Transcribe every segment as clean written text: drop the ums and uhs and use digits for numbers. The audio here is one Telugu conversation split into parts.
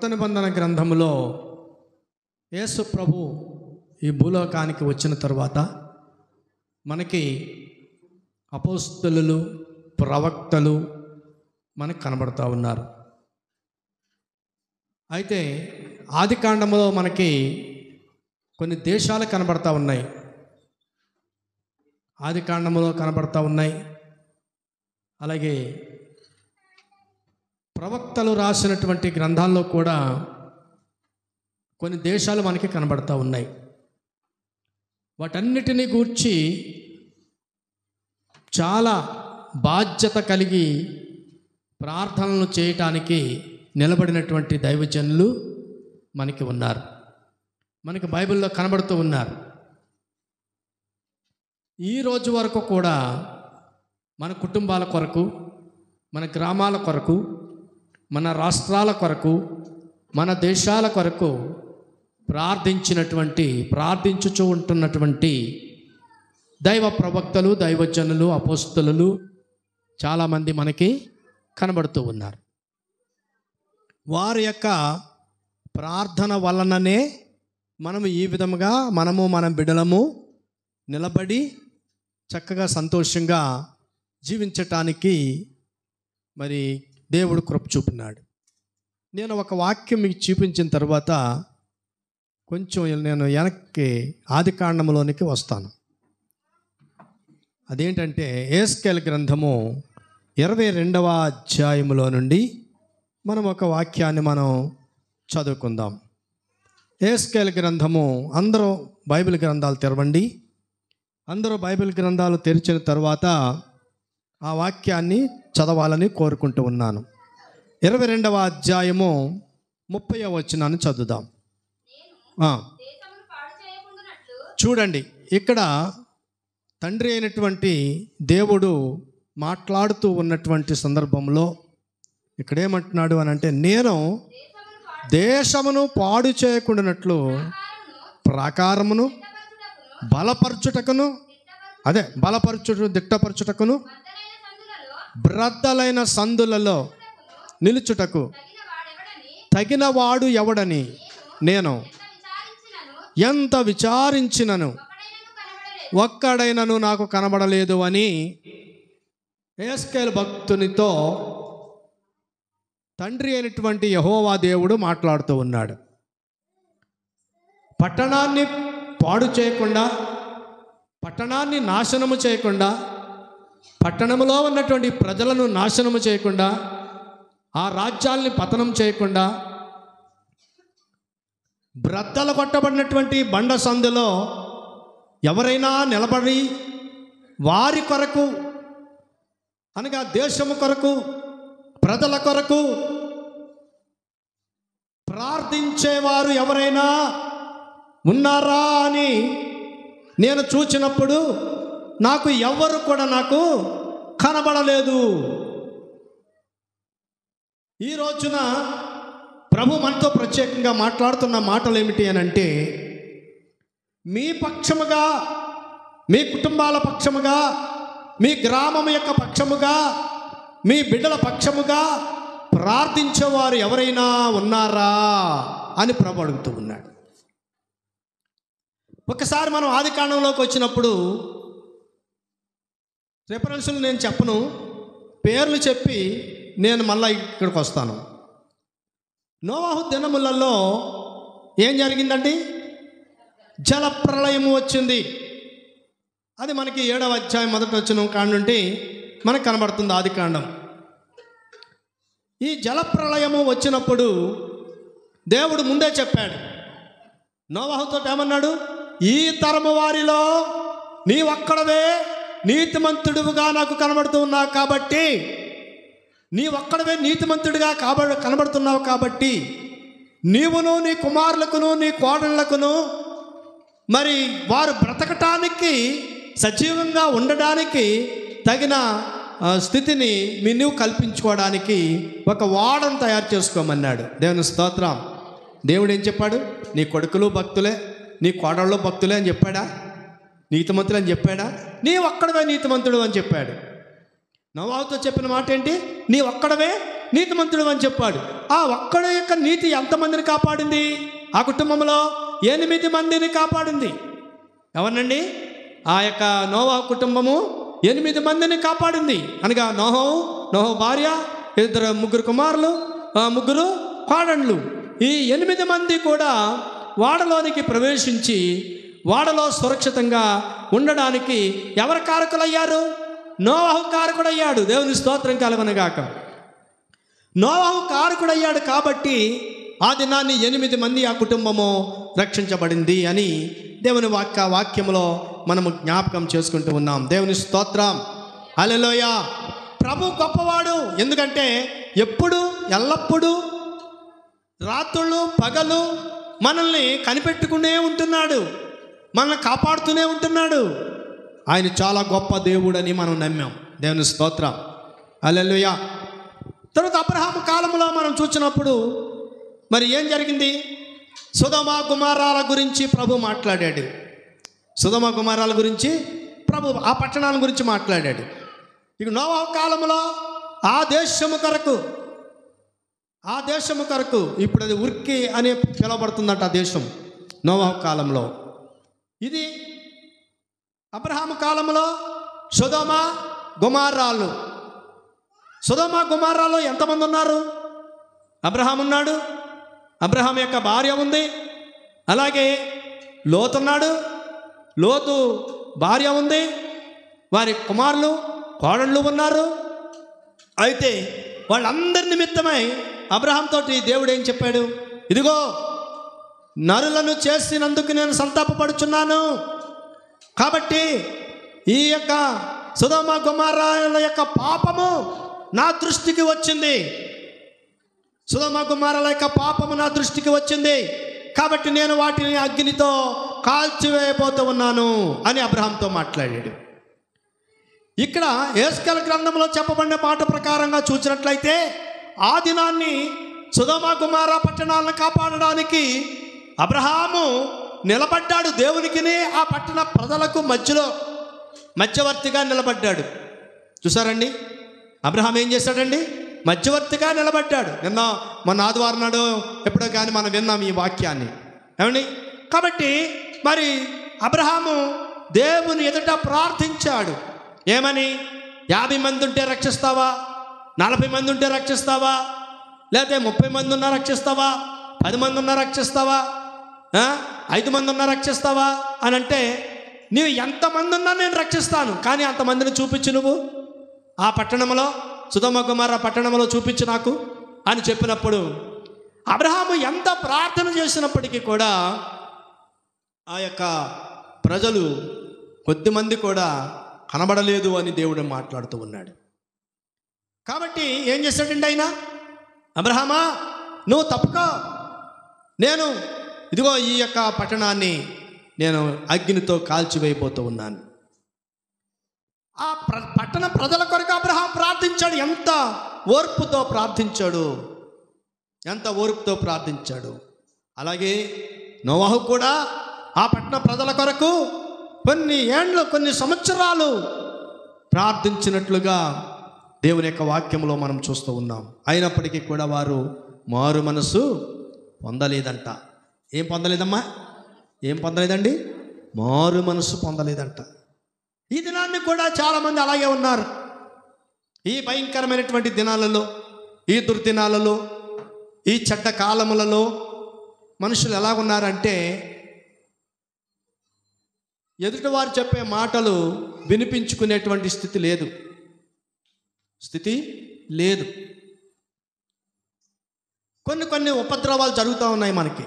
క్రొత్త నిబంధన గ్రంథములో యేసు ప్రభు ఈ భూలోకానికి వచ్చిన తర్వాత మనకి అపోస్తలులు, ప్రవక్తలు మనకు కనబడుతూ ఉన్నారు. అయితే ఆది కాండములో మనకి కొన్ని దేశాలు కనబడతా ఉన్నాయి. ఆది కాండములో కనబడతా ఉన్నాయి. అలాగే ప్రవక్తలు రాసినటువంటి గ్రంథాల్లో కూడా కొన్ని దేశాలు మనకి కనబడతా ఉన్నాయి. వాటన్నిటినీ గూర్చి చాలా బాధ్యత కలిగి ప్రార్థనలు చేయటానికి నిలబడినటువంటి దైవజనులు మనకి ఉన్నారు, మనకి బైబిల్లో కనబడుతూ ఉన్నారు. ఈ రోజు వరకు కూడా మన కుటుంబాల కొరకు, మన గ్రామాల కొరకు, మన రాష్ట్రాల కొరకు, మన దేశాల కొరకు ప్రార్థించుచూ ఉంటున్నటువంటి దైవ ప్రవక్తలు, దైవజనులు, అపోస్తలులు చాలామంది మనకి కనబడుతూ ఉన్నారు. వారి యొక్క ప్రార్థన వలననే మనము ఈ విధముగా మన బిడ్డలము నిలబడి చక్కగా సంతోషంగా జీవించటానికి మరి దేవుడు కృప చూపినాడు. నేను ఒక వాక్యం మీకు చూపించిన తర్వాత కొంచెం నేను వెనక్కి ఆది కాండములోనికి వస్తాను. అదేంటంటే యెహెజ్కేలు గ్రంథము 22వ అధ్యాయములో నుండి మనం ఒక వాక్యాన్ని మనం చదువుకుందాం. యెహెజ్కేలు గ్రంథము, అందరూ బైబిల్ గ్రంథాలు తెరవండి. అందరూ బైబిల్ గ్రంథాలు తెరిచిన తర్వాత ఆ వాక్యాన్ని చదవాలని కోరుకుంటూ ఉన్నాను. 22వ అధ్యాయము 30వ వచనాన్ని చదువుదాం. చూడండి, ఇక్కడ తండ్రి అయినటువంటి దేవుడు మాట్లాడుతూ ఉన్నటువంటి సందర్భంలో ఇక్కడేమంటున్నాడు అని అంటే, నేను దేశమును పాడు చేయకుండానట్లు ప్రాకారమును దిట్టపరచుటకును బ్రద్దలైన సందులలో నిలుచుటకు తగినవాడు ఎవడని నేను ఎంత విచారించినను ఒక్కడైనను నాకు కనబడలేదు అని యెహెజ్కేలు భక్తునితో తండ్రి అయినటువంటి యెహోవా దేవుడు మాట్లాడుతూ ఉన్నాడు. పట్టణాన్ని పాడు చేయకుండా, పట్టణాన్ని నాశనము చేయకుండా, పట్టణంలో ఉన్నటువంటి ప్రజలను నాశనము చేయకుండా, ఆ రాజ్యాల్ని పతనం చేయకుండా, బ్రద్దలు కొట్టబడినటువంటి బండ సందులో ఎవరైనా నిలబడి వారి కొరకు అనగా దేశము కొరకు, ప్రజల కొరకు ప్రార్థించేవారు ఎవరైనా ఉన్నారా అని నేను చూచినప్పుడు నాకు ఎవరు కూడా నాకు కనబడలేదు. ఈ రోజున ప్రభు మనతో ప్రత్యేకంగా మాట్లాడుతున్న మాటలు ఏమిటి అని అంటే, మీ పక్షముగా, మీ కుటుంబాల పక్షముగా, మీ గ్రామం యొక్క పక్షముగా, మీ బిడ్డల పక్షముగా ప్రార్థించేవారు ఎవరైనా ఉన్నారా అని ప్రభు అడుగుతూ ఉన్నాడు. ఒకసారి మనం ఆది కాండంలోకి వచ్చినప్పుడు రెఫరెన్సులు నేను చెప్పను, పేర్లు చెప్పి నేను మళ్ళీ ఇక్కడికి వస్తాను. నోవాహు దినములలో ఏం జరిగిందండి? జలప్రళయము వచ్చింది. అది మనకి 7వ అధ్యాయం 1వ వచనం కాడ నుండి మనకు కనబడుతుంది ఆది కాండం. ఈ జలప్రళయము వచ్చినప్పుడు దేవుడు ముందే చెప్పాడు. నోవాహుతో ఏమన్నాడు? ఈ తరము వారిలో నీవొక్కడవే నీతిమంతుడుగా నాకు కనబడుతూ ఉన్నావు కాబట్టి, నీవొక్కడవే నీతిమంతుడిగా కనబడుతున్నావు కాబట్టి నీవును, నీ కుమారులకును, నీ కోడళ్లకును మరి వారు బ్రతకటానికి, సజీవంగా ఉండడానికి తగిన స్థితిని నువ్వు కల్పించుకోవడానికి ఒక ఓడను తయారు చేసుకోమన్నాడు. దేవుని స్తోత్రం. దేవుడు ఏం చెప్పాడు? నీ కొడుకులు భక్తులే, నీ కోడళ్ళు భక్తులే అని చెప్పాడా? నీతిమంతులు అని చెప్పాడా? నీ ఒక్కడవే నీతిమంతుడు అని చెప్పాడు. నోవాహుతో చెప్పిన మాట ఏంటి? నీ ఒక్కడవే నీతిమంతుడు అని చెప్పాడు. ఆ ఒక్కడి యొక్క నీతి ఎంతమందిని కాపాడింది? ఆ కుటుంబంలో 8 మందిని కాపాడింది. ఎవరినండి? ఆ యొక్క నోవాహు కుటుంబము 8 మందిని కాపాడింది. అనగా నోహు భార్య, 3 కుమారులు, 3 కోడళ్ళు. ఈ 8 మంది కూడా వాడలోనికి ప్రవేశించి వాడలో సురక్షితంగా ఉండడానికి ఎవరు కారకులయ్యారు? నోవాహు కారకుడయ్యాడు. దేవుని స్తోత్రం కలుగునుగాక. నోవాహు కారకుడయ్యాడు కాబట్టి ఆ దినాన్ని 8 మంది ఆ కుటుంబము రక్షించబడింది అని దేవుని వాక్యములో మనము జ్ఞాపకం చేసుకుంటూ ఉన్నాం. దేవుని స్తోత్రం, హల్లెలూయా. ప్రభు గొప్పవాడు. ఎందుకంటే ఎప్పుడు ఎల్లప్పుడూ రాత్రులు పగలు మనల్ని కనిపెట్టుకునే ఉంటున్నాడు, మనల్ని కాపాడుతూనే ఉంటున్నాడు. ఆయన చాలా గొప్ప దేవుడని మనం నమ్మాం. దేవుని స్తోత్రం, హల్లెలూయా. తర్వాత అబ్రహాము కాలంలో మనం చూసినప్పుడు మరి ఏం జరిగింది? సొదొమ గుమొర్రాల గురించి ప్రభు మాట్లాడాడు. సొదొమ గుమొర్రాల గురించి ప్రభు ఆ పట్టణాల గురించి మాట్లాడాడు. ఇక నోవాహు కాలంలో ఆ దేశము కొరకు ఇప్పుడు అది ఉర్కి అని పిలువబడుతుందంట ఆ దేశం నోవాహు కాలంలో. ఇది అబ్రహాము కాలంలో సొదొమ గుమొర్రాలు. సొదొమ గుమొర్రాలో ఎంతమంది ఉన్నారు? అబ్రహాం ఉన్నాడు, అబ్రహాం యొక్క భార్య ఉంది, అలాగే లోతు ఉన్నాడు, లోతు భార్య ఉంది, వారి కుమారులు కోడళ్ళు ఉన్నారు. అయితే వాళ్ళందరి నిమిత్తమై అబ్రహాం తోటి దేవుడు ఏం చెప్పాడు? ఇదిగో నరులను చేసినందుకు నేను సంతాపపడుచున్నాను, కాబట్టి ఈ యొక్క సొదొమ గొమొర్రాల యొక్క పాపము నా దృష్టికి వచ్చింది. సొదొమ గొమొర్రాల యొక్క పాపము నా దృష్టికి వచ్చింది, కాబట్టి నేను వాటిని అగ్నితో కాల్చివేయబోతూ ఉన్నాను అని అబ్రహాంతో మాట్లాడాడు. ఇక్కడ యెహెజ్కేలు గ్రంథంలో చెప్పబడిన మాట ప్రకారంగా చూసినట్లయితే ఆ దినాన్ని సొదొమ గొమొర్రా పట్టణాలను కాపాడడానికి అబ్రహాము నిలబడ్డాడు. దేవునికిని ఆ పట్టణ ప్రజలకు మధ్యవర్తిగా నిలబడ్డాడు. చూసారండి, అబ్రహాం ఏం చేశాడండి? మధ్యవర్తిగా నిలబడ్డాడు. మొన్న ఆదివారం నాడు ఎప్పుడో కానీ మనం విన్నాం ఈ వాక్యాన్ని, ఏమండి? కాబట్టి మరి అబ్రహాము దేవుని ఎదుట ప్రార్థించాడు. ఏమని? 50 మంది ఉంటే రక్షిస్తావా? 40 మంది ఉంటే రక్షిస్తావా? లేకపోతే 30 మంది ఉన్నా రక్షిస్తావా? 10 మంది ఉన్నా రక్షిస్తావా? 5 మంది ఉన్నా రక్షిస్తావా అని అంటే, నీవు ఎంతమంది ఉన్నా నేను రక్షిస్తాను, కానీ అంతమందిని చూపించు నువ్వు ఆ పట్టణంలో, సొదొమ గొమొర్రా పట్టణంలో చూపించు నాకు అని చెప్పినప్పుడు అబ్రహాము ఎంత ప్రార్థన చేసినప్పటికీ కూడా ఆ యొక్క ప్రజలు కొద్దిమంది కూడా కనబడలేదు అని దేవుడు మాట్లాడుతూ ఉన్నాడు. కాబట్టి ఏం చేశాడండి ఆయన? అబ్రహామా, నువ్వు తప్పుకో, నేను ఇదిగో ఈ యొక్క పట్టణాన్ని నేను అగ్నితో కాల్చివేయబోతూ ఉన్నాను. ఆ పట్టణ ప్రజల కొరకు అబ్రహాం ప్రార్థించాడు. ఎంత ఓర్పుతో ప్రార్థించాడు. అలాగే నోవాహు కూడా ఆ పట్టణ ప్రజల కొరకు కొన్ని సంవత్సరాలు ప్రార్థించినట్లుగా దేవుని యొక్క వాక్యంలో మనం చూస్తూ ఉన్నాం. అయినప్పటికీ కూడా వారు మారు మనసు పొందలేదంట. ఏం పొందలేదమ్మా? ఏం పొందలేదండి? మారు మనసు పొందలేదంట. ఈ దినాన్ని కూడా చాలామంది అలాగే ఉన్నారు. ఈ భయంకరమైనటువంటి దినాలలో, ఈ దుర్దినాలలో, ఈ చెడ్డ కాలములలో మనుషులు ఎలా ఉన్నారంటే ఎదుటివారు చెప్పే మాటలు వినిపించుకునేటువంటి స్థితి లేదు. కొన్ని ఉపద్రవాలు జరుగుతూ ఉన్నాయి మనకి,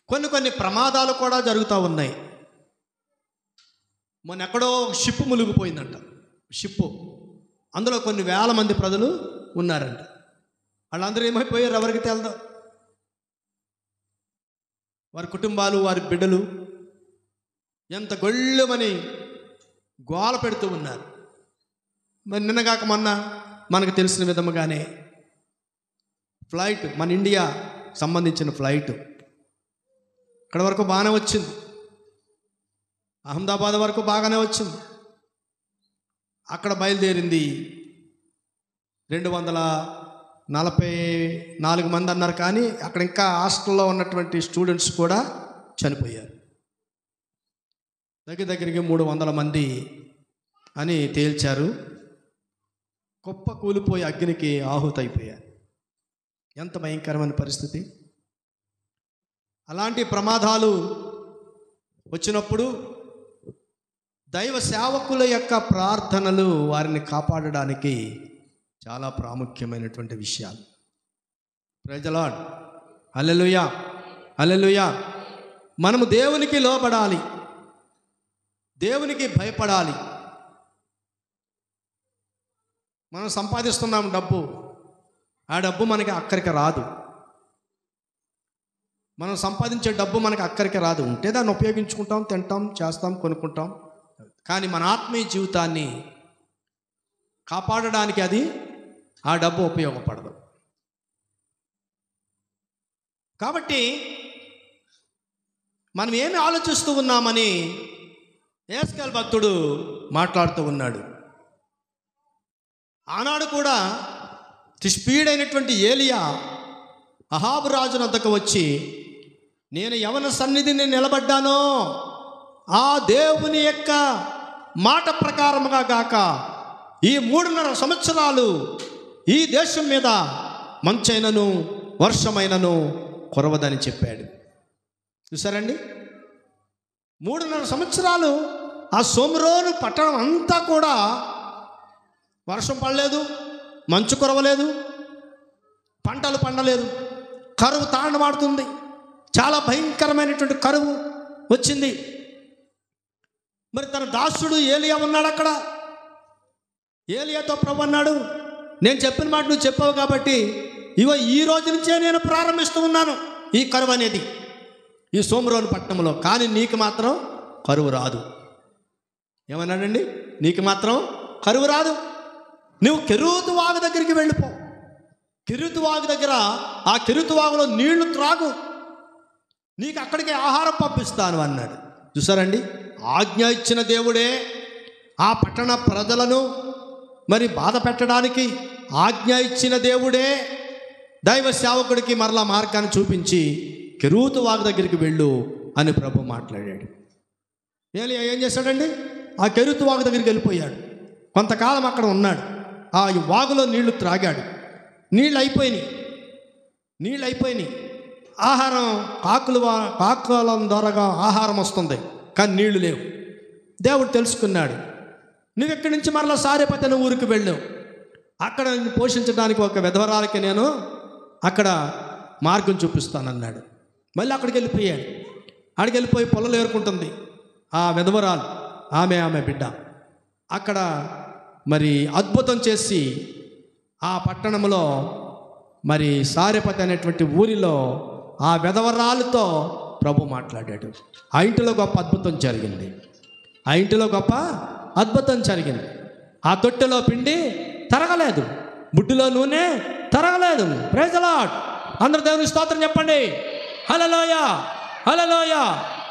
కొన్ని ప్రమాదాలు కూడా జరుగుతూ ఉన్నాయి. మొన్న ఎక్కడో షిప్ మునిగిపోయిందంట. అందులో కొన్ని వేల మంది ప్రజలు ఉన్నారంట. వాళ్ళందరూ ఏమైపోయారు ఎవరికి తెలదు. వారి కుటుంబాలు, వారి బిడ్డలు ఎంత గొళ్ళమని గోల పెడుతూ ఉన్నారు. మరి నిన్నగాక మొన్న మనకు తెలిసిన విధముగానే ఫ్లైట్, మన ఇండియా సంబంధించిన ఫ్లైట్ ఇక్కడ వరకు బాగానే వచ్చింది, అహ్మదాబాద్ వరకు బాగానే వచ్చింది. అక్కడ బయలుదేరింది 44 మంది అన్నారు, కానీ అక్కడ ఇంకా హాస్టల్లో ఉన్నటువంటి స్టూడెంట్స్ కూడా చనిపోయారు. దగ్గరికి 300 మంది అని తేల్చారు. కుప్ప కూలిపోయి అగ్నికి ఆహుతైపోయారు. ఎంత భయంకరమైన పరిస్థితి! అలాంటి ప్రమాదాలు వచ్చినప్పుడు దైవ సేవకుల యొక్క ప్రార్థనలు వారిని కాపాడడానికి చాలా ప్రాముఖ్యమైనటువంటి విషయాలు. Praise the lord. Hallelujah, hallelujah. మనము దేవునికి లోబడాలి, దేవునికి భయపడాలి. మనం సంపాదిస్తున్నాం డబ్బు, ఆ డబ్బు మనకి అక్కడికి రాదు. మనం సంపాదించే డబ్బు మనకి అక్కడికి రాదు. ఉంటే దాన్ని ఉపయోగించుకుంటాం, తింటాం, చేస్తాం, కొనుక్కుంటాం. కానీ మన ఆత్మీయ జీవితాన్ని కాపాడడానికి అది ఆ డబ్బు ఉపయోగపడదు. కాబట్టి మనం ఏమి ఆలోచిస్తూ ఉన్నామని యెహెజ్కేలు భక్తుడు మాట్లాడుతూ ఉన్నాడు. ఆనాడు కూడా తిష్పీడ్ అయినటువంటి ఏలియా అహాబు రాజు వద్దకు వచ్చి, నేను యవన సన్నిధిని నిలబడ్డానో ఆ దేవుని యొక్క మాట ప్రకారముగా గాక ఈ 3.5 సంవత్సరాలు ఈ దేశం మీద మంచైనను వర్షమైనను కురవదని చెప్పాడు. చూసారండి, 3.5 సంవత్సరాలు ఆ షోమ్రోను పట్టణం అంతా కూడా వర్షం పడలేదు, మంచు కురవలేదు, పంటలు పండలేదు, కరువు తాండమాడుతుంది. చాలా భయంకరమైనటువంటి కరువు వచ్చింది. మరి తన దాసుడు ఏలియా ఉన్నాడు అక్కడ. ఏలియాతో ప్రభు అన్నాడు, నేను చెప్పిన మాట నువ్వు చెప్పావు కాబట్టి ఇవో ఈ రోజు నుంచే నేను ప్రారంభిస్తూ ఉన్నాను ఈ కరువు అనేది ఈ షోమ్రోను పట్టణంలో. కానీ నీకు మాత్రం కరువు రాదు. ఏమన్నాడండి? నీకు మాత్రం కరువు రాదు. నువ్వు కెరూతు వాగు దగ్గరికి వెళ్ళిపో. కెరూతు వాగు దగ్గర ఆ కెరూతు వాగులో నీళ్లు త్రాగు, నీకు అక్కడికి ఆహారం పంపిస్తాను అన్నాడు. చూసారండి, ఆజ్ఞ ఇచ్చిన దేవుడే ఆ పట్టణ ప్రజలను మరి బాధ పెట్టడానికి ఆజ్ఞ ఇచ్చిన దేవుడే దైవ సేవకుడికి మరలా మార్గాన్ని చూపించి కెరూతు వాగు దగ్గరికి వెళ్ళు అని ప్రభు మాట్లాడాడు. ఏలియా ఏం చేశాడండి? ఆ కెరూతు వాగు దగ్గరికి వెళ్ళిపోయాడు. కొంతకాలం అక్కడ ఉన్నాడు. ఆ వాగులో నీళ్లు త్రాగాడు. నీళ్ళు అయిపోయినాయి. ఆహారం కాకుల ద్వారాగా ఆహారం వస్తుంది, కానీ నీళ్లు లేవు. దేవుడు తెలుసుకున్నాడు, నువ్వు ఇక్కడి నుంచి మరలా సారెపతన ఊరికి వెళ్ళావు. అక్కడ నిన్ను పోషించడానికి ఒక విధవరాలకి నేను అక్కడ మార్గం చూపిస్తానన్నాడు. మళ్ళీ అక్కడికి వెళ్ళిపోయాడు. అక్కడికి వెళ్ళిపోయి పొలాలు ఏరుకుంటుంది ఆ విధవరాలు, ఆమె బిడ్డ. అక్కడ మరి అద్భుతం చేసి ఆ పట్టణంలో మరి సారెపతి అనేటువంటి ఊరిలో ఆ విధవరాలతో ప్రభు మాట్లాడాడు. ఆ ఇంటిలో గొప్ప అద్భుతం జరిగింది. ఆ తొట్టెలో పిండి తరగలేదు, బుడ్డిలో నూనె తరగలేదు. Praise the lord. అందరూ దేవుని స్తోత్రం చెప్పండి. హల్లెలూయా, హల్లెలూయా.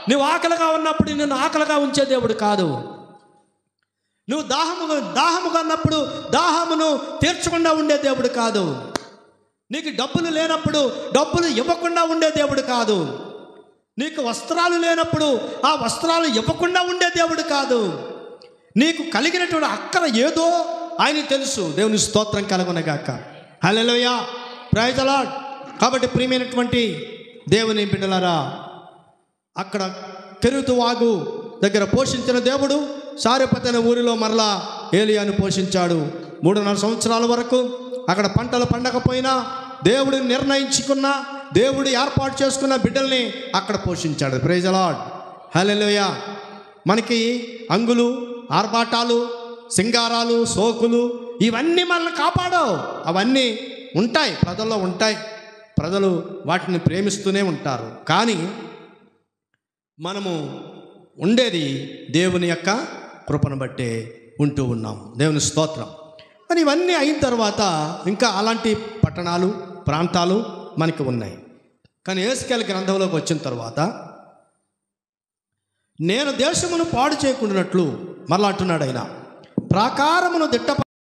నువ్వు ఆకలిగా ఉన్నప్పుడు నిన్ను ఆకలిగా ఉంచే దేవుడు కాదు. నువ్వు దాహముగా ఉన్నప్పుడు దాహమును తీర్చకుండా ఉండే దేవుడు కాదు. నీకు డబ్బులు లేనప్పుడు డబ్బులు ఇవ్వకుండా ఉండే దేవుడు కాదు. నీకు వస్త్రాలు లేనప్పుడు ఆ వస్త్రాలు ఇవ్వకుండా ఉండే దేవుడు కాదు. నీకు కలిగినటువంటి అక్కర ఏదో ఆయన తెలుసు. దేవుని స్తోత్రం కలుగునగాక. హల్లెలూయా, ప్రైజ్ ది లార్డ్. కాబట్టి ప్రియమైనటువంటి దేవుని బిడ్డలారా, అక్కడ కెరూతు వాగు దగ్గర పోషించిన దేవుడు సారెపతి అనే ఊరిలో మరలా ఏలియాను పోషించాడు. 3.5 సంవత్సరాల వరకు అక్కడ పంటలు పండకపోయినా దేవుడు నిర్ణయించుకున్న, దేవుడు ఏర్పాటు చేసుకున్న బిడ్డల్ని అక్కడ పోషించాడు. ప్రైజ్ ది లార్డ్, హల్లెలూయా. మనకి అంగులు, ఆర్భాటాలు, సింగారాలు, సోకులు ఇవన్నీ మనల్ని కాపాడవు. అవన్నీ ఉంటాయి, ప్రజల్లో ఉంటాయి. ప్రజలు వాటిని ప్రేమిస్తూనే ఉంటారు. కానీ మనము ఉండేది దేవుని యొక్క కృపను బట్టే ఉంటూ ఉన్నాం. దేవుని స్తోత్రం. మరి ఇవన్నీ అయిన తర్వాత ఇంకా అలాంటి పట్టణాలు, ప్రాంతాలు మనకి ఉన్నాయి. కానీ యెహెజ్కేలు గ్రంథంలోకి వచ్చిన తర్వాత నేను దేశమును పాడు చేయకుండానట్లు మరలా అంటున్నాడు ఆయన, ప్రాకారమును దిట్ట